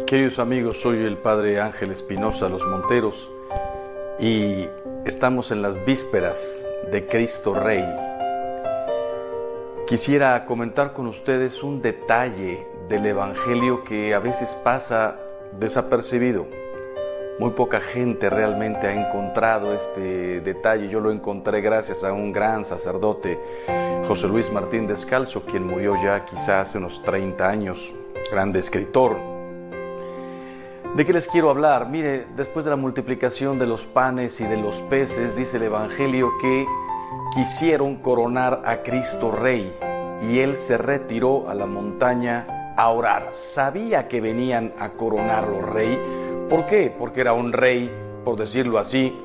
Queridos amigos, soy el Padre Ángel Espinosa Los Monteros y estamos en las vísperas de Cristo Rey. Quisiera comentar con ustedes un detalle del Evangelio que a veces pasa desapercibido. Muy poca gente realmente ha encontrado este detalle. Yo lo encontré gracias a un gran sacerdote, José Luis Martín Descalzo, quien murió ya quizás hace unos 30 años, grande escritor. ¿De qué les quiero hablar? Mire, después de la multiplicación de los panes y de los peces, dice el Evangelio que quisieron coronar a Cristo Rey y Él se retiró a la montaña a orar. Sabía que venían a coronarlo Rey. ¿Por qué? Porque era un rey, por decirlo así,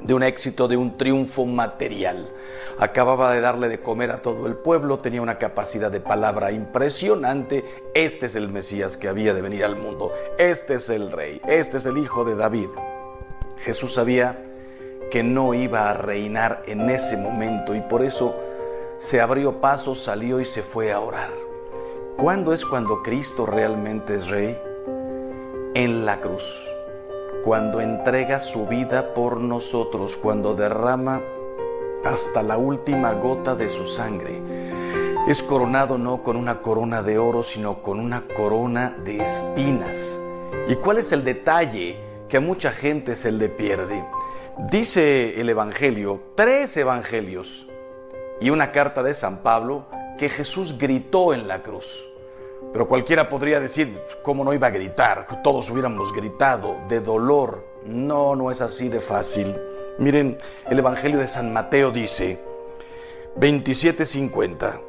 de un éxito, de un triunfo material. Acababa de darle de comer a todo el pueblo, tenía una capacidad de palabra impresionante. Este es el Mesías que había de venir al mundo. Este es el rey, este es el hijo de David. Jesús sabía que no iba a reinar en ese momento y por eso se abrió paso, salió y se fue a orar. ¿Cuándo es cuando Cristo realmente es rey? En la cruz, cuando entrega su vida por nosotros, cuando derrama hasta la última gota de su sangre. Es coronado no con una corona de oro, sino con una corona de espinas. ¿Y cuál es el detalle que a mucha gente se le pierde? Dice el Evangelio, 3 evangelios y una carta de San Pablo, que Jesús gritó en la cruz. Pero cualquiera podría decir, ¿cómo no iba a gritar? Todos hubiéramos gritado de dolor. No, no es así de fácil. Miren, el Evangelio de San Mateo dice, 27:50.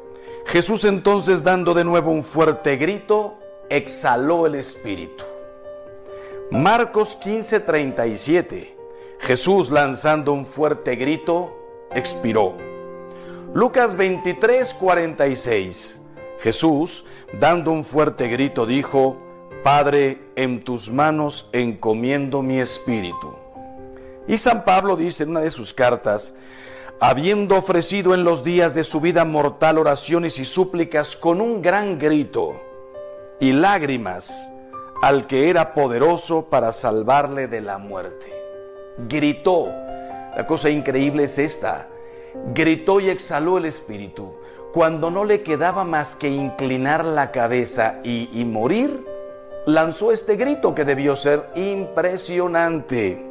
Jesús entonces, dando de nuevo un fuerte grito, exhaló el espíritu. Marcos 15:37. Jesús, lanzando un fuerte grito, expiró. Lucas 23:46. Jesús, dando un fuerte grito, dijo, Padre, en tus manos encomiendo mi espíritu. Y San Pablo dice en una de sus cartas, habiendo ofrecido en los días de su vida mortal oraciones y súplicas con un gran grito y lágrimas al que era poderoso para salvarle de la muerte. Gritó. La cosa increíble es esta. Gritó y exhaló el espíritu. Cuando no le quedaba más que inclinar la cabeza y morir, lanzó este grito que debió ser impresionante.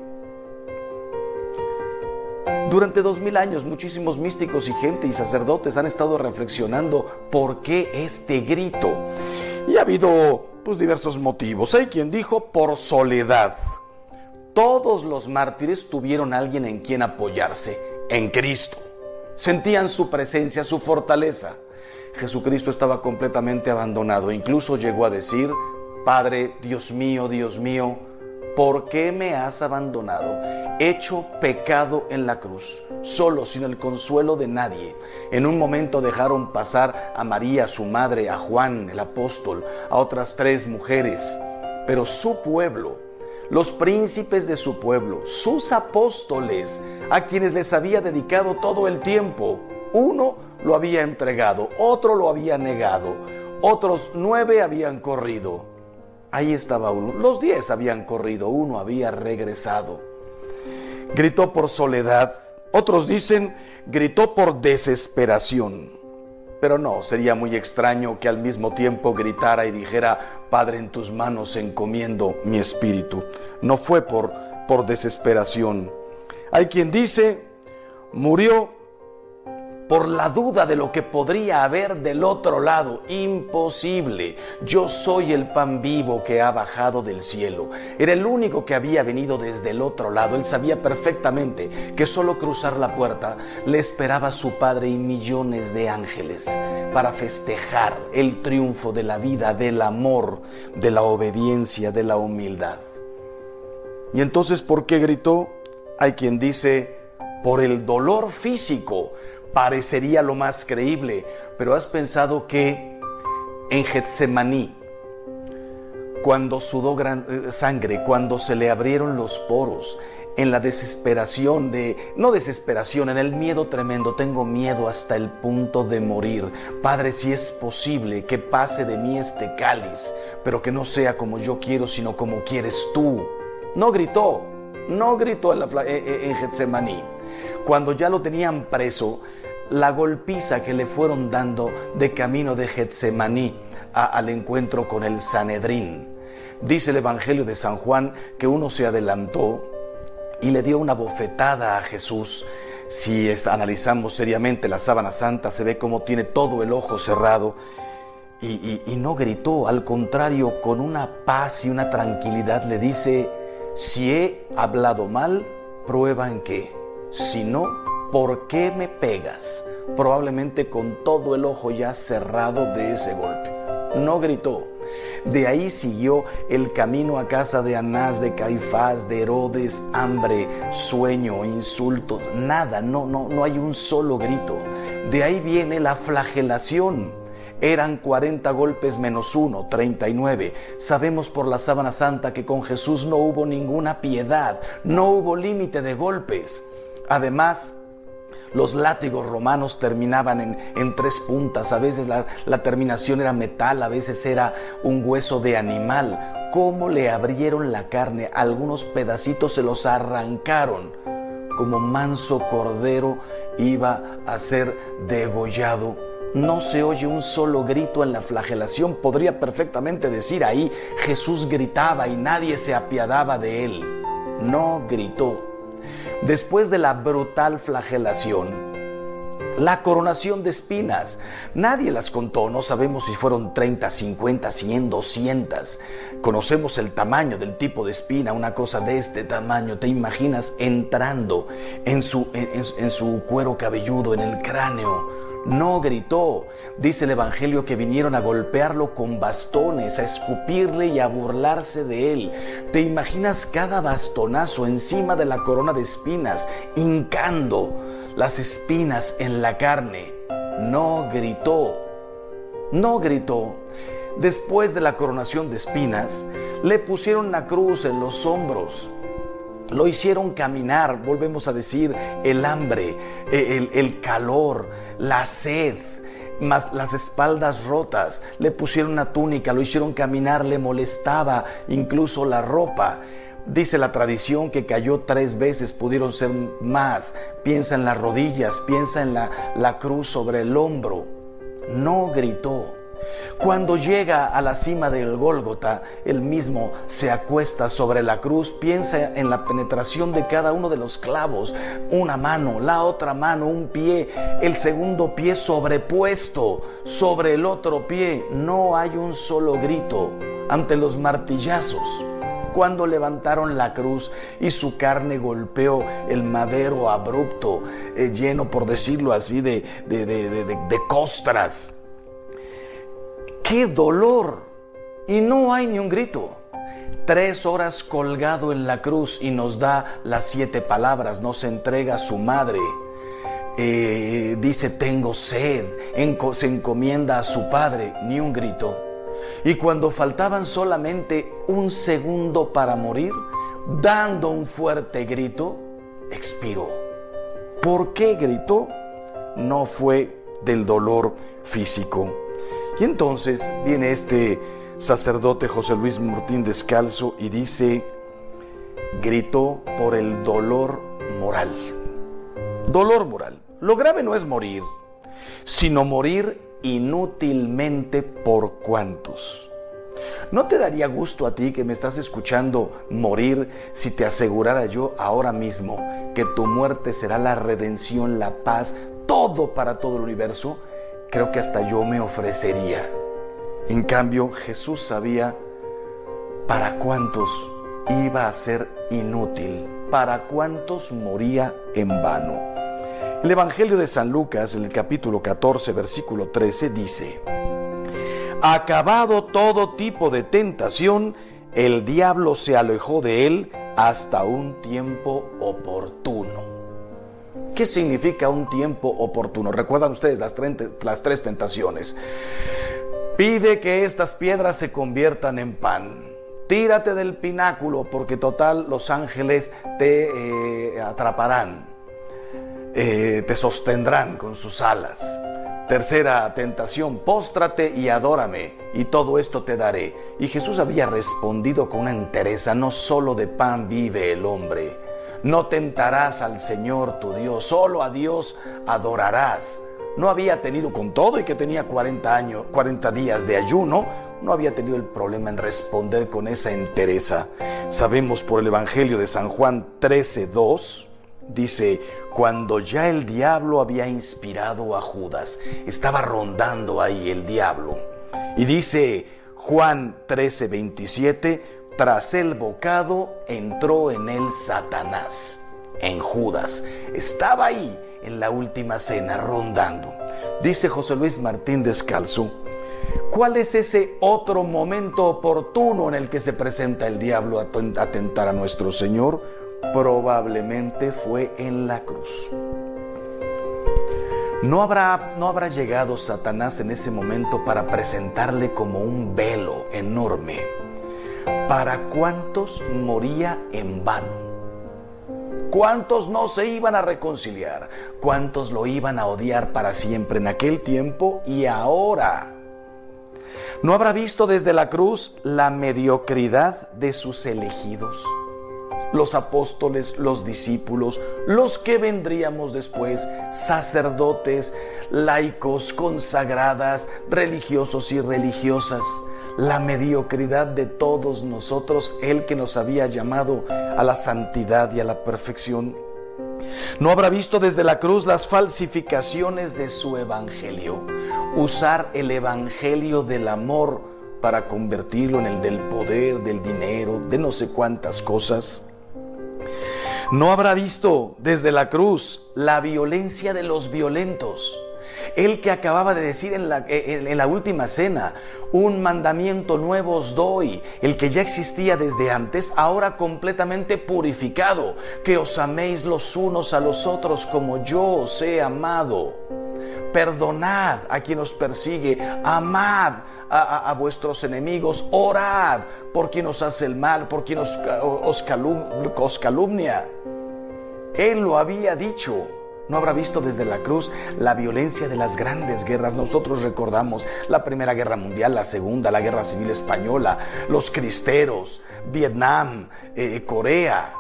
Durante 2000 años, muchísimos místicos y gente y sacerdotes han estado reflexionando por qué este grito. Y ha habido diversos motivos. Hay quien dijo por soledad. Todos los mártires tuvieron a alguien en quien apoyarse, en Cristo. Sentían su presencia, su fortaleza. Jesucristo estaba completamente abandonado. Incluso llegó a decir, Padre, Dios mío, ¿por qué me has abandonado? Hecho pecado en la cruz, solo, sin el consuelo de nadie. En un momento dejaron pasar a María, su madre, a Juan, el apóstol, a otras 3 mujeres. Pero su pueblo, los príncipes de su pueblo, sus apóstoles, a quienes les había dedicado todo el tiempo, uno lo había entregado, otro lo había negado, otros 9 habían corrido. Ahí estaba uno, los 10 habían corrido, uno había regresado. Gritó por soledad, otros dicen, gritó por desesperación. Pero no, sería muy extraño que al mismo tiempo gritara y dijera, Padre, en tus manos encomiendo mi espíritu. No fue por desesperación. Hay quien dice, murió por la duda de lo que podría haber del otro lado. Imposible. Yo soy el pan vivo que ha bajado del cielo. Era el único que había venido desde el otro lado. Él sabía perfectamente que solo cruzar la puerta le esperaba a su Padre y millones de ángeles para festejar el triunfo de la vida, del amor, de la obediencia, de la humildad. Y entonces, ¿por qué gritó? Hay quien dice, por el dolor físico. Parecería lo más creíble, pero ¿has pensado que en Getsemaní, cuando sudó sangre, cuando se le abrieron los poros, en la desesperación no desesperación, en el miedo tremendo. Tengo miedo hasta el punto de morir. Padre, si es posible que pase de mí este cáliz, pero que no sea como yo quiero, sino como quieres tú. No gritó en Getsemaní. Cuando ya lo tenían preso, la golpiza que le fueron dando de camino de Getsemaní al encuentro con el Sanedrín. Dice el Evangelio de San Juan que uno se adelantó y le dio una bofetada a Jesús. Si analizamos seriamente la sábana santa, se ve cómo tiene todo el ojo cerrado y no gritó. Al contrario, con una paz y una tranquilidad le dice: si he hablado mal, prueba en qué. Si no, ¿por qué me pegas? Probablemente con todo el ojo ya cerrado de ese golpe. No gritó. De ahí siguió el camino a casa de Anás, de Caifás, de Herodes. Hambre, sueño, insultos, nada, no hay un solo grito. De ahí viene la flagelación. Eran 40 golpes menos 1, 39. Sabemos por la sábana santa que con Jesús no hubo ninguna piedad, no hubo límite de golpes. Además, los látigos romanos terminaban en 3 puntas. A veces la terminación era metal, a veces era un hueso de animal. ¿Cómo le abrieron la carne? Algunos pedacitos se los arrancaron. Como manso cordero iba a ser degollado. No se oye un solo grito en la flagelación. Podría perfectamente decir ahí: Jesús gritaba y nadie se apiadaba de él. No gritó. Después de la brutal flagelación, la coronación de espinas. Nadie las contó, no sabemos si fueron 30, 50, 100, 200. Conocemos el tamaño del tipo de espina, una cosa de este tamaño. ¿Te imaginas entrando en su cuero cabelludo, en el cráneo? No gritó. Dice el Evangelio que vinieron a golpearlo con bastones, a escupirle y a burlarse de él. ¿Te imaginas cada bastonazo encima de la corona de espinas, hincando las espinas en la carne? No gritó. No gritó. Después de la coronación de espinas, le pusieron una cruz en los hombros. Lo hicieron caminar, volvemos a decir, el hambre, el calor, la sed, más las espaldas rotas. Le pusieron una túnica, lo hicieron caminar, le molestaba incluso la ropa. Dice la tradición que cayó 3 veces, pudieron ser más. Piensa en las rodillas, piensa en la cruz sobre el hombro. No gritó. Cuando llega a la cima del Gólgota, él mismo se acuesta sobre la cruz, piensa en la penetración de cada uno de los clavos, una mano, la otra mano, un pie, el segundo pie sobrepuesto sobre el otro pie. No hay un solo grito ante los martillazos. Cuando levantaron la cruz y su carne golpeó el madero abrupto, lleno, por decirlo así, de costras. ¡Qué dolor! Y no hay ni un grito. 3 horas colgado en la cruz y nos da las 7 palabras, nos entrega a su madre. Dice: tengo sed, se encomienda a su padre, ni un grito. Y cuando faltaban solamente un segundo para morir, dando un fuerte grito, expiró. ¿Por qué gritó? No fue del dolor físico. Y entonces viene este sacerdote José Luis Murtín Descalzo y dice: gritó por el dolor moral. Dolor moral. Lo grave no es morir, sino morir inútilmente. ¿Por cuántos? ¿No te daría gusto a ti que me estás escuchando morir si te asegurara yo ahora mismo que tu muerte será la redención, la paz, todo para todo el universo? Creo que hasta yo me ofrecería. En cambio, Jesús sabía para cuántos iba a ser inútil, para cuántos moría en vano. El Evangelio de San Lucas, en el capítulo 14, versículo 13, dice: acabado todo tipo de tentación, el diablo se alejó de él hasta un tiempo oportuno. ¿Qué significa un tiempo oportuno? Recuerdan ustedes las 3 tentaciones. Pide que estas piedras se conviertan en pan. tírate del pináculo porque total los ángeles te atraparán, te sostendrán con sus alas. Tercera tentación, póstrate y adórame, y todo esto te daré. Y Jesús había respondido con una entereza: no solo de pan vive el hombre. No tentarás al Señor tu Dios, solo a Dios adorarás. No había tenido, con todo y que tenía 40 días de ayuno, no había tenido el problema en responder con esa entereza. Sabemos por el Evangelio de San Juan 13:2, dice: cuando ya el diablo había inspirado a Judas, estaba rondando ahí el diablo. Y dice Juan 13:27, tras el bocado entró en él Satanás, en Judas. Estaba ahí en la última cena rondando. Dice José Luis Martín Descalzo: ¿cuál es ese otro momento oportuno en el que se presenta el diablo a tentar a nuestro Señor? Probablemente fue en la cruz. No habrá llegado Satanás en ese momento para presentarle como un velo enorme. ¿Para cuántos moría en vano? ¿Cuántos no se iban a reconciliar? ¿Cuántos lo iban a odiar para siempre en aquel tiempo y ahora? ¿No habrá visto desde la cruz la mediocridad de sus elegidos? Los apóstoles, los discípulos, los que vendríamos después, sacerdotes, laicos, consagradas, religiosos y religiosas. La mediocridad de todos nosotros, el que nos había llamado a la santidad y a la perfección. ¿No habrá visto desde la cruz las falsificaciones de su evangelio? Usar el evangelio del amor para convertirlo en el del poder, del dinero, de no sé cuántas cosas. ¿No habrá visto desde la cruz la violencia de los violentos? El que acababa de decir en la última cena: un mandamiento nuevo os doy, el que ya existía desde antes, ahora completamente purificado, que os améis los unos a los otros como yo os he amado. Perdonad a quien os persigue, amad a vuestros enemigos, orad por quien os hace el mal, por quien os calumnia. Él lo había dicho. ¿No habrá visto desde la cruz la violencia de las grandes guerras? Nosotros recordamos la Primera Guerra Mundial, la Segunda, la Guerra Civil Española, los cristeros, Vietnam, Corea.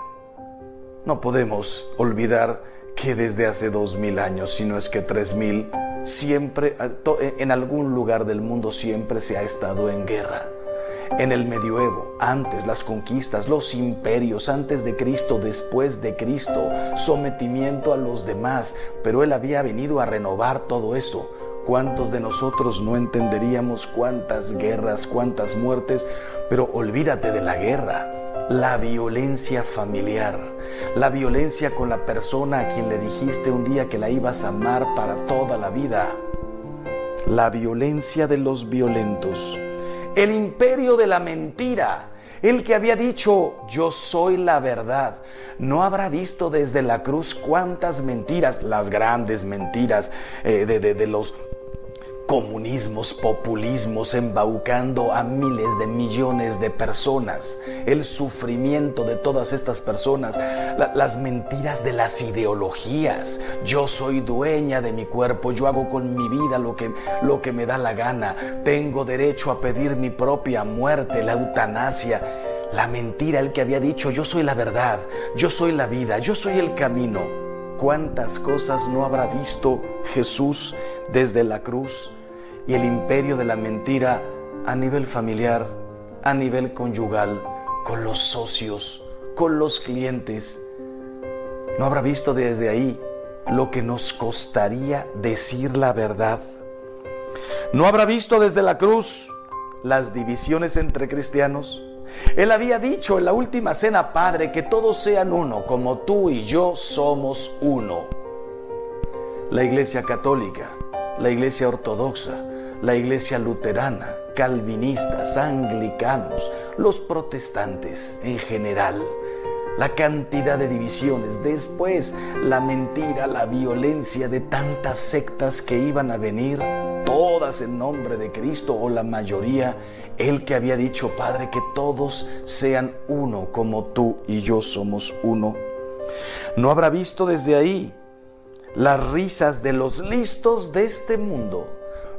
No podemos olvidar que desde hace 2000 años, si no es que 3000, siempre, en algún lugar del mundo siempre se ha estado en guerra. En el medioevo, antes las conquistas, los imperios, antes de Cristo, después de Cristo, sometimiento a los demás, pero Él había venido a renovar todo eso. ¿Cuántos de nosotros no entenderíamos cuántas guerras, cuántas muertes? Pero olvídate de la guerra, la violencia familiar, la violencia con la persona a quien le dijiste un día que la ibas a amar para toda la vida, la violencia de los violentos. El imperio de la mentira, el que había dicho: yo soy la verdad. ¿No habrá visto desde la cruz cuántas mentiras, las grandes mentiras de los comunismos, populismos, embaucando a miles de millones de personas? El sufrimiento de todas estas personas, las mentiras de las ideologías. Yo soy dueña de mi cuerpo, yo hago con mi vida lo que me da la gana, tengo derecho a pedir mi propia muerte, la eutanasia. La mentira, el que había dicho: yo soy la verdad, yo soy la vida, yo soy el camino. ¿Cuántas cosas no habrá visto Jesús desde la cruz? Y el imperio de la mentira a nivel familiar, a nivel conyugal, con los socios, con los clientes. ¿No habrá visto desde ahí lo que nos costaría decir la verdad? ¿No habrá visto desde la cruz las divisiones entre cristianos? Él había dicho en la última cena: Padre, que todos sean uno, como tú y yo somos uno. La Iglesia católica, la Iglesia ortodoxa, la Iglesia luterana, calvinistas, anglicanos, los protestantes en general, la cantidad de divisiones, después la mentira, la violencia de tantas sectas que iban a venir, todas en nombre de Cristo, o la mayoría, el que había dicho: Padre, que todos sean uno como tú y yo somos uno. ¿No habrá visto desde ahí las risas de los listos de este mundo?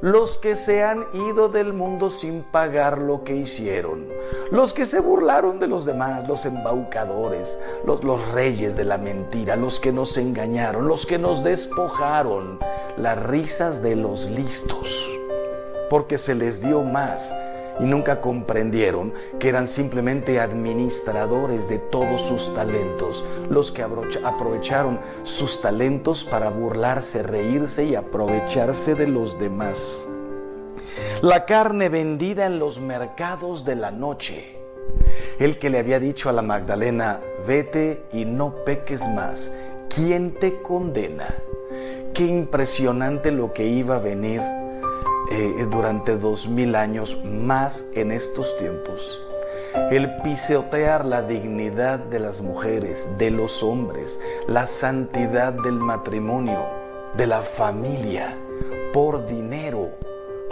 Los que se han ido del mundo sin pagar lo que hicieron, los que se burlaron de los demás, los embaucadores, los reyes de la mentira, los que nos engañaron, los que nos despojaron, las risas de los listos, porque se les dio más y nunca comprendieron que eran simplemente administradores de todos sus talentos, los que aprovecharon sus talentos para burlarse, reírse y aprovecharse de los demás. La carne vendida en los mercados de la noche. El que le había dicho a la Magdalena: vete y no peques más. ¿Quién te condena? Qué impresionante lo que iba a venir durante 2000 años más en estos tiempos. El pisotear la dignidad de las mujeres, de los hombres, la santidad del matrimonio, de la familia, por dinero,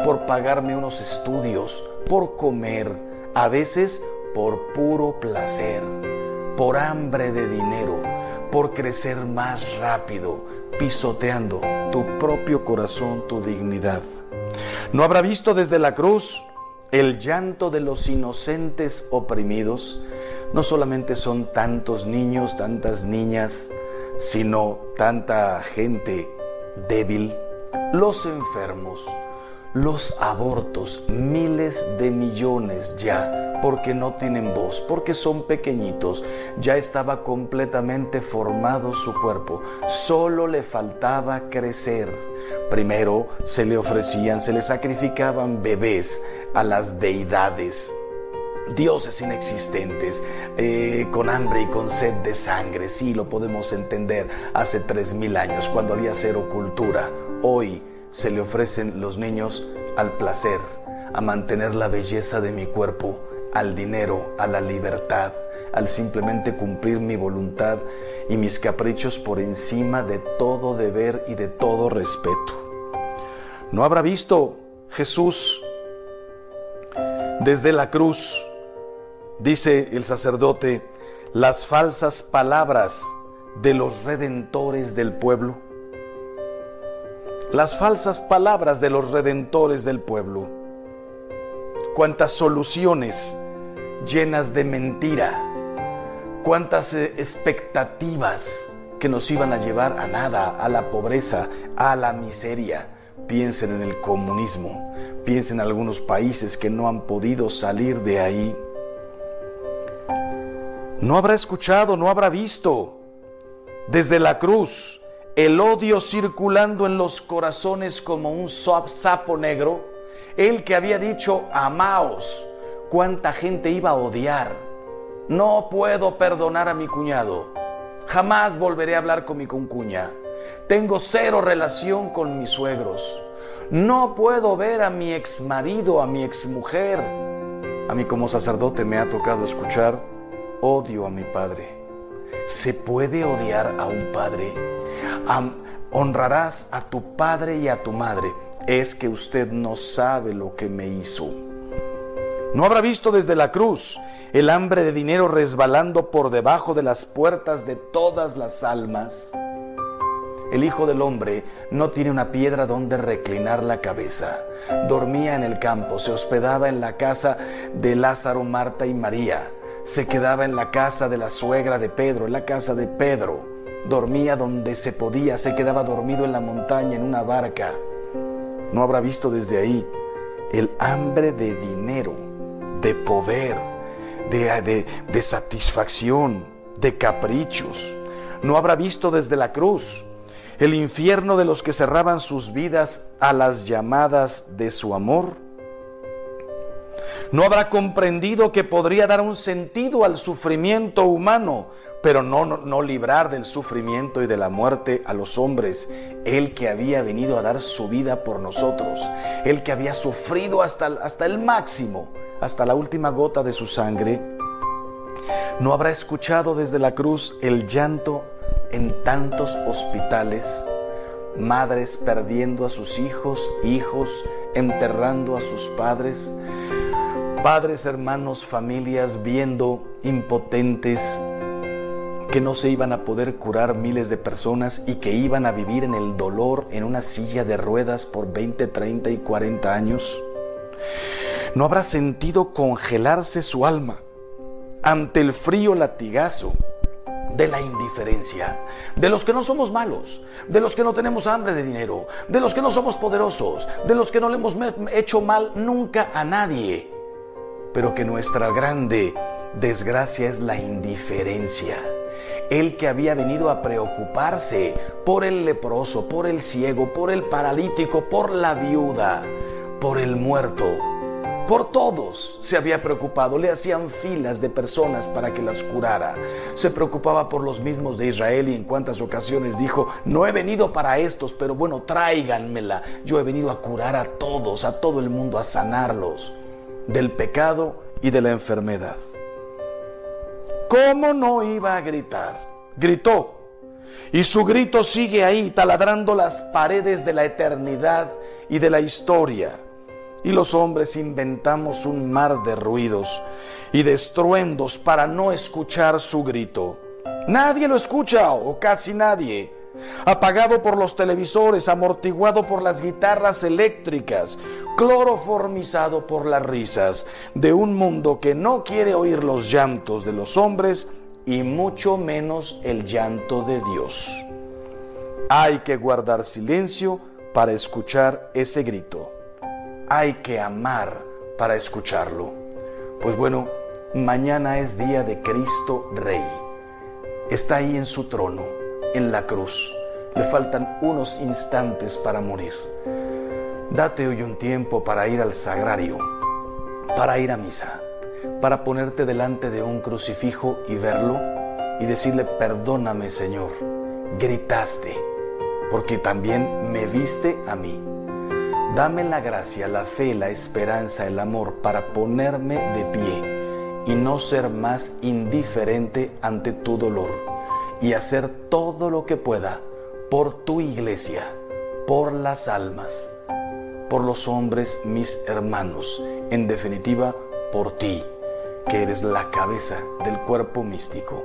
por pagarme unos estudios, por comer, a veces por puro placer, por hambre de dinero, por crecer más rápido, pisoteando tu propio corazón, tu dignidad. ¿No habrá visto desde la cruz el llanto de los inocentes oprimidos? No solamente son tantos niños, tantas niñas, sino tanta gente débil, los enfermos, los abortos, miles de millones ya, porque no tienen voz, porque son pequeñitos. Ya estaba completamente formado su cuerpo, solo le faltaba crecer. Primero se le ofrecían, se le sacrificaban bebés a las deidades, dioses inexistentes, con hambre y con sed de sangre. Sí, lo podemos entender hace 3000 años, cuando había cero cultura. Hoy se le ofrecen los niños al placer, a mantener la belleza de mi cuerpo, al dinero, a la libertad, al simplemente cumplir mi voluntad y mis caprichos por encima de todo deber y de todo respeto. ¿No habrá visto Jesús desde la cruz, dice el sacerdote, las falsas palabras de los redentores del pueblo? Las falsas palabras de los redentores del pueblo. Cuántas soluciones llenas de mentira, cuántas expectativas que nos iban a llevar a nada, a la pobreza, a la miseria. Piensen en el comunismo, piensen en algunos países que no han podido salir de ahí. No habrá escuchado, no habrá visto desde la cruz el odio circulando en los corazones como un sapo negro. El que había dicho: amaos. ¿Cuánta gente iba a odiar? No puedo perdonar a mi cuñado. Jamás volveré a hablar con mi concuña. Tengo cero relación con mis suegros. No puedo ver a mi exmarido, a mi exmujer. A mí como sacerdote me ha tocado escuchar: odio a mi padre. ¿Se puede odiar a un padre? Honrarás a tu padre y a tu madre. Es que usted no sabe lo que me hizo. ¿No habrá visto desde la cruz el hambre de dinero resbalando por debajo de las puertas de todas las almas? El Hijo del Hombre no tiene una piedra donde reclinar la cabeza. Dormía en el campo, se hospedaba en la casa de Lázaro, Marta y María. Se quedaba en la casa de la suegra de Pedro, en la casa de Pedro. Dormía donde se podía, se quedaba dormido en la montaña, en una barca. ¿No habrá visto desde ahí el hambre de dinero, de poder, de satisfacción, de caprichos? ¿No habrá visto desde la cruz el infierno de los que cerraban sus vidas a las llamadas de su amor? ¿No habrá comprendido que podría dar un sentido al sufrimiento humano, pero no librar del sufrimiento y de la muerte a los hombres? El que había venido a dar su vida por nosotros, el que había sufrido hasta el máximo, hasta la última gota de su sangre. ¿No habrá escuchado desde la cruz el llanto en tantos hospitales madres perdiendo a sus hijos, hijos enterrando a sus padres, padres, hermanos, familias viendo impotentes que no se iban a poder curar miles de personas y que iban a vivir en el dolor en una silla de ruedas por 20, 30 y 40 años. ¿No habrá sentido congelarse su alma ante el frío latigazo de la indiferencia, de los que no somos malos, de los que no tenemos hambre de dinero, de los que no somos poderosos, de los que no le hemos hecho mal nunca a nadie, pero que nuestra grande desgracia es la indiferencia? El que había venido a preocuparse por el leproso, por el ciego, por el paralítico, por la viuda, por el muerto, por todos se había preocupado. Le hacían filas de personas para que las curara. Se preocupaba por los mismos de Israel y en cuántas ocasiones dijo: no he venido para estos, pero bueno, tráiganmela. Yo he venido a curar a todos, a todo el mundo, a sanarlos del pecado y de la enfermedad. ¿Cómo no iba a gritar? Gritó. Y su grito sigue ahí, taladrando las paredes de la eternidad y de la historia. Y los hombres inventamos un mar de ruidos y de estruendos para no escuchar su grito. Nadie lo escucha, o casi nadie. Apagado por los televisores, amortiguado por las guitarras eléctricas, cloroformizado por las risas de un mundo que no quiere oír los llantos de los hombres y mucho menos el llanto de Dios. Hay que guardar silencio para escuchar ese grito. Hay que amar para escucharlo. Pues bueno, mañana es día de Cristo Rey. Está ahí en su trono, en la cruz. Le faltan unos instantes para morir. Date hoy un tiempo para ir al sagrario, para ir a misa, para ponerte delante de un crucifijo y verlo y decirle: perdóname, Señor, gritaste, porque también me viste a mí. Dame la gracia, la fe, la esperanza, el amor para ponerme de pie y no ser más indiferente ante tu dolor y hacer todo lo que pueda por tu iglesia, por las almas, por los hombres, mis hermanos, en definitiva, por ti, que eres la cabeza del cuerpo místico.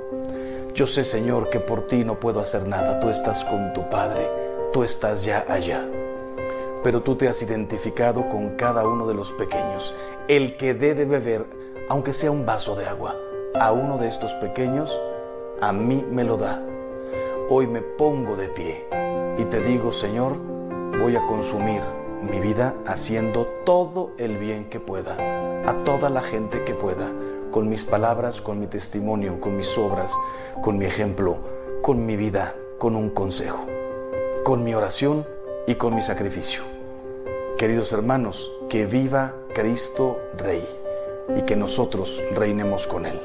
Yo sé, Señor, que por ti no puedo hacer nada. Tú estás con tu Padre, tú estás ya allá. Pero tú te has identificado con cada uno de los pequeños. El que dé de beber, aunque sea un vaso de agua, a uno de estos pequeños, a mí me lo da. Hoy me pongo de pie y te digo: Señor, voy a consumir mi vida haciendo todo el bien que pueda, a toda la gente que pueda, con mis palabras, con mi testimonio, con mis obras, con mi ejemplo, con mi vida, con un consejo, con mi oración y con mi sacrificio. Queridos hermanos, que viva Cristo Rey y que nosotros reinemos con Él.